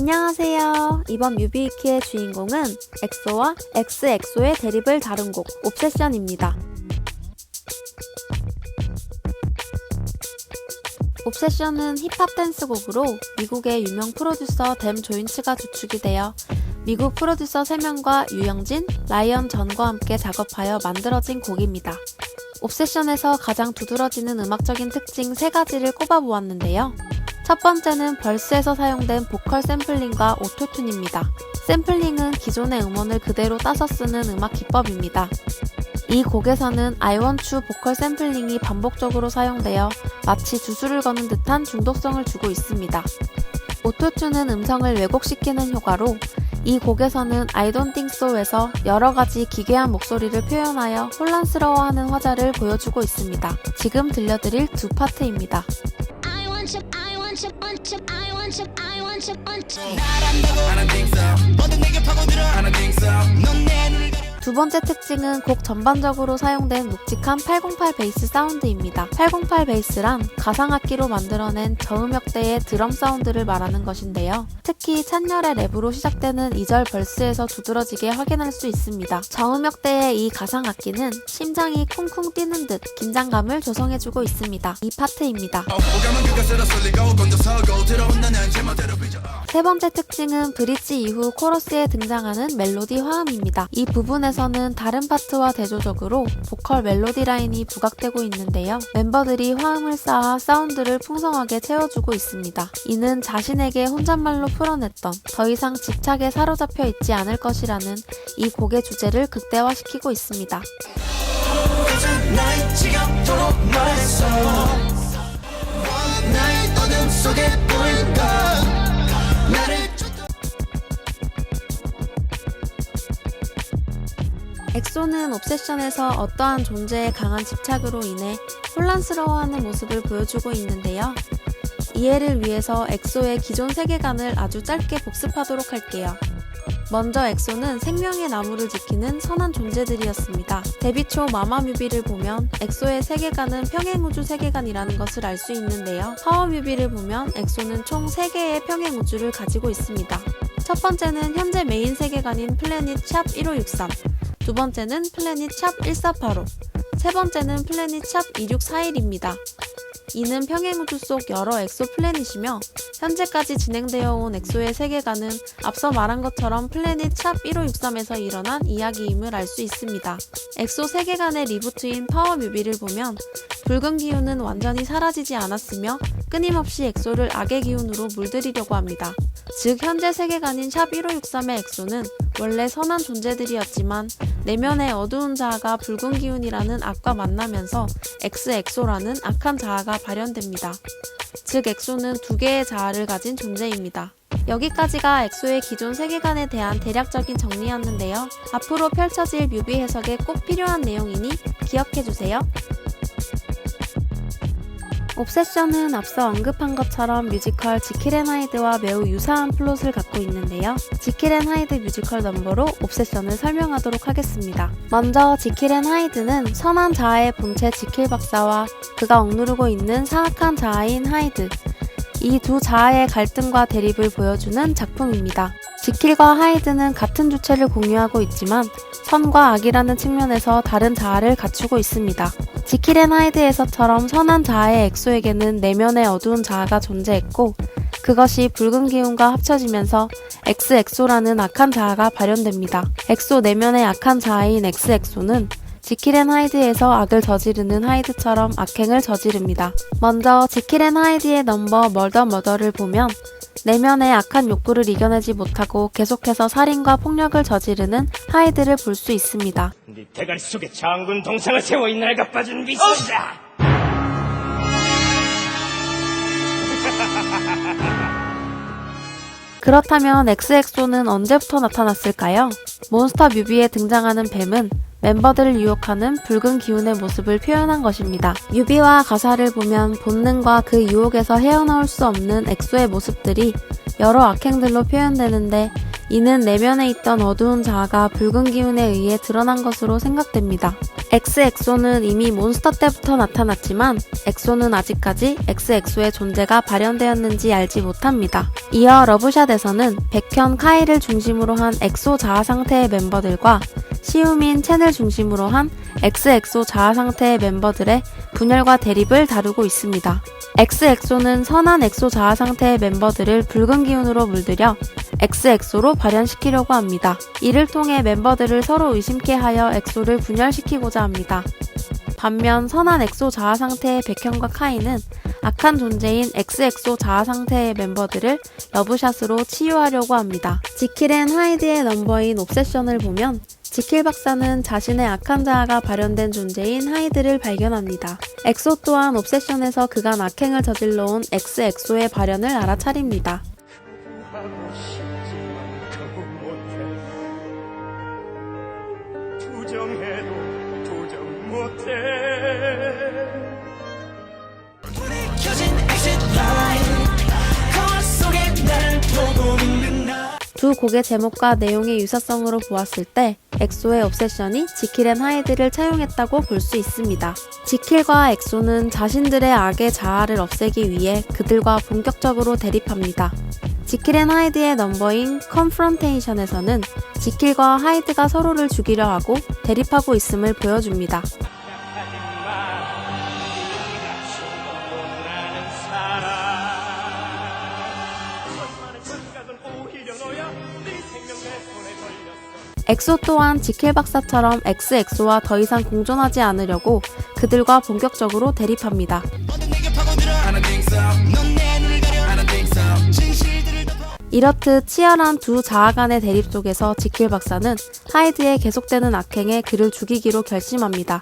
안녕하세요. 이번 뮤비위키의 주인공은 엑소와 엑스엑소의 대립을 다룬 곡 옵세션입니다. 옵세션은 힙합 댄스 곡으로 미국의 유명 프로듀서 댐 조인츠가 주축이 되어 미국 프로듀서 3명과 유영진, 라이언 전과 함께 작업하여 만들어진 곡입니다. 옵세션에서 가장 두드러지는 음악적인 특징 3가지를 꼽아보았는데요. 첫 번째는 벌스에서 사용된 보컬 샘플링과 오토튠입니다. 샘플링은 기존의 음원을 그대로 따서 쓰는 음악 기법입니다. 이 곡에서는 I Want You 보컬 샘플링이 반복적으로 사용되어 마치 주술을 거는 듯한 중독성을 주고 있습니다. 오토튠은 음성을 왜곡시키는 효과로 이 곡에서는 I Don't Think So에서 여러가지 기괴한 목소리를 표현하여 혼란스러워하는 화자를 보여주고 있습니다. 지금 들려드릴 두 파트입니다. 두 번째 특징은 곡 전반적으로 사용된 묵직한 808 베이스 사운드입니다. 808 베이스란 가상악기로 만들어낸 저음역대의 드럼 사운드를 말하는 것인데요. 특히 찬열의 랩으로 시작되는 2절 벌스에서 두드러지게 확인할 수 있습니다. 저음역대의 이 가상악기는 심장이 쿵쿵 뛰는 듯 긴장감을 조성해주고 있습니다. 이 파트입니다. 세 번째 특징은 브릿지 이후 코러스에 등장하는 멜로디 화음입니다. 이 부분에서는 다른 파트와 대조적으로 보컬 멜로디 라인이 부각되고 있는데요. 멤버들이 화음을 쌓아 사운드를 풍성하게 채워주고 있습니다. 이는 자신에게 혼잣말로 풀어냈던 더 이상 집착에 사로잡혀 있지 않을 것이라는 이 곡의 주제를 극대화시키고 있습니다. 엑소는 옵세션에서 어떠한 존재에 강한 집착으로 인해 혼란스러워하는 모습을 보여주고 있는데요. 이해를 위해서 엑소의 기존 세계관을 아주 짧게 복습하도록 할게요. 먼저 엑소는 생명의 나무를 지키는 선한 존재들이었습니다. 데뷔 초 마마뮤비를 보면 엑소의 세계관은 평행우주 세계관이라는 것을 알 수 있는데요. 파워뮤비를 보면 엑소는 총 3개의 평행우주를 가지고 있습니다. 첫 번째는 현재 메인 세계관인 플래닛 샵 1563, 두 번째는 플래닛 샵 1485, 세 번째는 플래닛 샵 2641입니다. 이는 평행우주 속 여러 엑소 플래닛이며 현재까지 진행되어 온 엑소의 세계관은 앞서 말한 것처럼 플래닛 샵 1563에서 일어난 이야기임을 알 수 있습니다. 엑소 세계관의 리부트인 파워뮤비를 보면 붉은 기운은 완전히 사라지지 않았으며 끊임없이 엑소를 악의 기운으로 물들이려고 합니다. 즉 현재 세계관인 샵 1563의 엑소는 원래 선한 존재들이었지만 내면의 어두운 자아가 붉은 기운이라는 악과 만나면서 엑소라는 악한 자아가 발현됩니다. 즉 엑소는 2개의 자아를 가진 존재입니다. 여기까지가 엑소의 기존 세계관에 대한 대략적인 정리였는데요. 앞으로 펼쳐질 뮤비 해석에 꼭 필요한 내용이니 기억해주세요. 옵세션은 앞서 언급한 것처럼 뮤지컬 지킬 앤 하이드와 매우 유사한 플롯을 갖고 있는데요. 지킬 앤 하이드 뮤지컬 넘버로 옵세션을 설명하도록 하겠습니다. 먼저 지킬 앤 하이드는 선한 자아의 본체 지킬 박사와 그가 억누르고 있는 사악한 자아인 하이드, 이 두 자아의 갈등과 대립을 보여주는 작품입니다. 지킬과 하이드는 같은 주체를 공유하고 있지만 선과 악이라는 측면에서 다른 자아를 갖추고 있습니다. 지킬 앤 하이드에서처럼 선한 자아의 엑소에게는 내면의 어두운 자아가 존재했고 그것이 붉은 기운과 합쳐지면서 엑소라는 악한 자아가 발현됩니다. 엑소 내면의 악한 자아인 엑소는 지킬 앤 하이드에서 악을 저지르는 하이드처럼 악행을 저지릅니다. 먼저 지킬 앤 하이드의 넘버 머더를 보면 내면의 악한 욕구를 이겨내지 못하고 계속해서 살인과 폭력을 저지르는 하이드를 볼 수 있습니다. 네 대가리 속에 장군 동상을 세워 이 낡아 빠진 미친다. 그렇다면 엑소는 언제부터 나타났을까요? 몬스터 뮤비에 등장하는 뱀은 멤버들을 유혹하는 붉은 기운의 모습을 표현한 것입니다. 뮤비와 가사를 보면 본능과 그 유혹에서 헤어나올 수 없는 엑소의 모습들이 여러 악행들로 표현되는데 이는 내면에 있던 어두운 자아가 붉은 기운에 의해 드러난 것으로 생각됩니다. XXO는 이미 몬스터 때부터 나타났지만 엑소는 아직까지 XXO의 존재가 발현되었는지 알지 못합니다. 이어 러브샷에서는 백현, 카이를 중심으로 한 엑소 자아 상태의 멤버들과 시우민, 첸을 중심으로 한 XXO 자아 상태의 멤버들의 분열과 대립을 다루고 있습니다. XXO는 선한 엑소 자아 상태의 멤버들을 붉은 기운으로 물들여 XXO로 발현시키려고 합니다. 이를 통해 멤버들을 서로 의심케 하여 엑소를 분열시키고자 합니다. 반면 선한 엑소 자아 상태의 백현과 카이는 악한 존재인 XXO 자아 상태의 멤버들을 러브샷으로 치유하려고 합니다. 지킬 앤 하이드의 넘버인 옵세션을 보면 지킬 박사는 자신의 악한 자아가 발현된 존재인 하이드를 발견합니다. 엑소 또한 옵세션에서 그간 악행을 저질러온 XXO의 발현을 알아차립니다. 하고 싶지만 그거 못해. 투정해도 투정 못해. 불이 켜진 exit line 거울 속에 날 보고 있는다. 두 곡의 제목과 내용의 유사성으로 보았을 때 엑소의 옵세션이 지킬 앤 하이드를 차용했다고 볼 수 있습니다. 지킬과 엑소는 자신들의 악의 자아를 없애기 위해 그들과 본격적으로 대립합니다. 지킬 앤 하이드의 넘버인 컨프런테이션에서는 지킬과 하이드가 서로를 죽이려 하고 대립하고 있음을 보여줍니다. 엑소 또한 지킬 박사처럼 XXO와 더 이상 공존하지 않으려고 그들과 본격적으로 대립합니다. 이렇듯 치열한 두 자아 간의 대립 속에서 지킬 박사는 하이드의 계속되는 악행에 그를 죽이기로 결심합니다.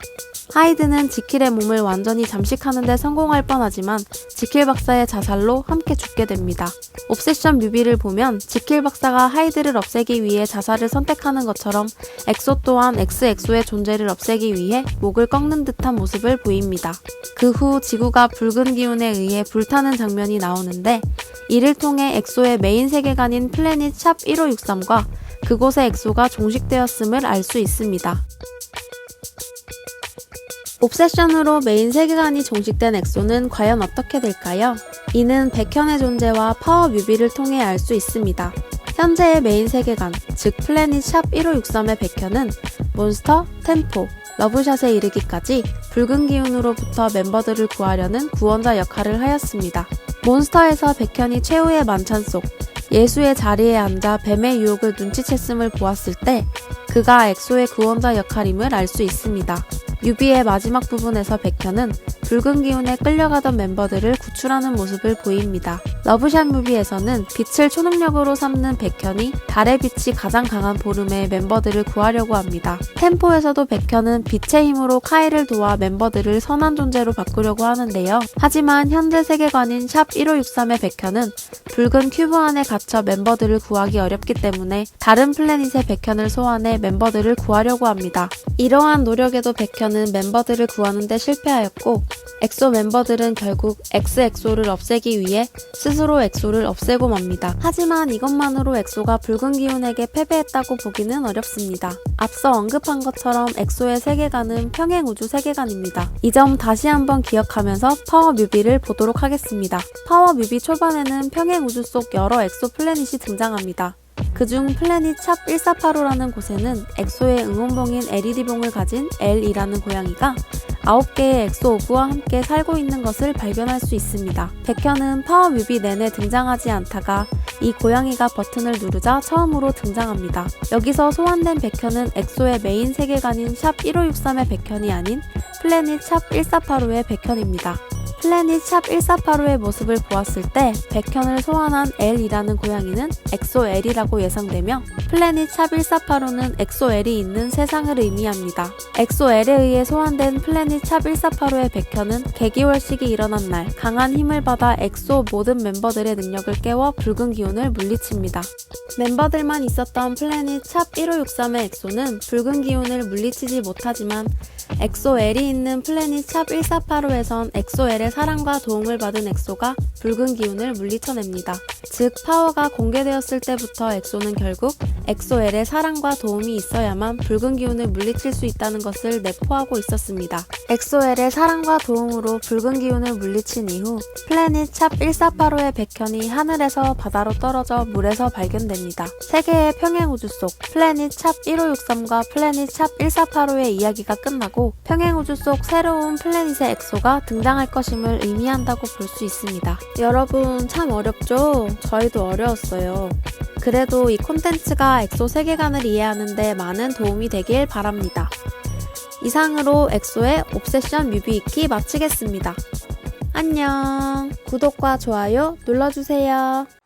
하이드는 지킬의 몸을 완전히 잠식하는 데 성공할 뻔하지만 지킬 박사의 자살로 함께 죽게 됩니다. 옵세션 뮤비를 보면 지킬 박사가 하이드를 없애기 위해 자살을 선택하는 것처럼 엑소 또한 XXO의 존재를 없애기 위해 목을 꺾는 듯한 모습을 보입니다. 그 후 지구가 붉은 기운에 의해 불타는 장면이 나오는데 이를 통해 엑소의 메인 세계관인 플래닛 샵 1563과 그곳의 엑소가 종식되었음을 알 수 있습니다. 옵세션으로 메인 세계관이 종식된 엑소는 과연 어떻게 될까요? 이는 백현의 존재와 파워 뮤비를 통해 알 수 있습니다. 현재의 메인 세계관, 즉 플래닛 샵 1563의 백현은 몬스터, 템포, 러브샷에 이르기까지 붉은 기운으로부터 멤버들을 구하려는 구원자 역할을 하였습니다. 몬스터에서 백현이 최후의 만찬 속 예수의 자리에 앉아 뱀의 유혹을 눈치챘음을 보았을 때 그가 엑소의 구원자 역할임을 알 수 있습니다. 뮤비의 마지막 부분에서 백현은 붉은 기운에 끌려가던 멤버들을 구출하는 모습을 보입니다. 러브샷 뮤비에서는 빛을 초능력으로 삼는 백현이 달의 빛이 가장 강한 보름에 멤버들을 구하려고 합니다. 템포에서도 백현은 빛의 힘으로 카이를 도와 멤버들을 선한 존재로 바꾸려고 하는데요. 하지만 현재 세계관인 샵 1563의 백현은 붉은 큐브 안에 갇혀 멤버들을 구하기 어렵기 때문에 다른 플래닛의 백현을 소환해 멤버들을 구하려고 합니다. 이러한 노력에도 백현은 멤버들을 구하는 데 실패하였고 엑소 멤버들은 결국 XXO를 없애기 위해 스스로 엑소를 없애고 맙니다. 하지만 이것만으로 엑소가 붉은 기운에게 패배했다고 보기는 어렵습니다. 앞서 언급한 것처럼 엑소의 세계관은 평행우주 세계관입니다. 이 점 다시 한번 기억하면서 파워 뮤비를 보도록 하겠습니다. 파워 뮤비 초반에는 평행우주 속 여러 엑소 플래닛이 등장합니다. 그중 플래닛 샵 1485라는 곳에는 엑소의 응원봉인 LED봉을 가진 L이라는 고양이가 9개의 엑소 오브와 함께 살고 있는 것을 발견할 수 있습니다. 백현은 파워 뮤비 내내 등장하지 않다가 이 고양이가 버튼을 누르자 처음으로 등장합니다. 여기서 소환된 백현은 엑소의 메인 세계관인 샵 1563의 백현이 아닌 플래닛 샵 1485의 백현입니다. 플래닛 샵 1485의 모습을 보았을 때 백현을 소환한 L이라는 고양이는 엑소 L이라고 예상되며 플래닛 샵 1485는 엑소 L이 있는 세상을 의미합니다. 엑소 L에 의해 소환된 플래닛 샵 1485의 백현은 개기월식이 일어난 날 강한 힘을 받아 엑소 모든 멤버들의 능력을 깨워 붉은 기운을 물리칩니다. 멤버들만 있었던 플래닛 샵 1563의 엑소는 붉은 기운을 물리치지 못하지만 엑소엘이 있는 플래닛 샵 1485에선 엑소엘의 사랑과 도움을 받은 엑소가 붉은 기운을 물리쳐냅니다. 즉 파워가 공개되었을 때부터 엑소는 결국 엑소엘의 사랑과 도움이 있어야만 붉은 기운을 물리칠 수 있다는 것을 내포하고 있었습니다. 엑소엘의 사랑과 도움으로 붉은 기운을 물리친 이후 플래닛 샵 1485의 백현이 하늘에서 바다로 떨어져 물에서 발견됩니다. 세계의 평행우주 속 플래닛 샵 1563과 플래닛 샵 1485의 이야기가 끝나고 평행우주 속 새로운 플래닛의 엑소가 등장할 것임을 의미한다고 볼 수 있습니다. 여러분 참 어렵죠? 저희도 어려웠어요. 그래도 이 콘텐츠가 엑소 세계관을 이해하는 데 많은 도움이 되길 바랍니다. 이상으로 엑소의 옵세션 뮤비익기 마치겠습니다. 안녕! 구독과 좋아요 눌러주세요.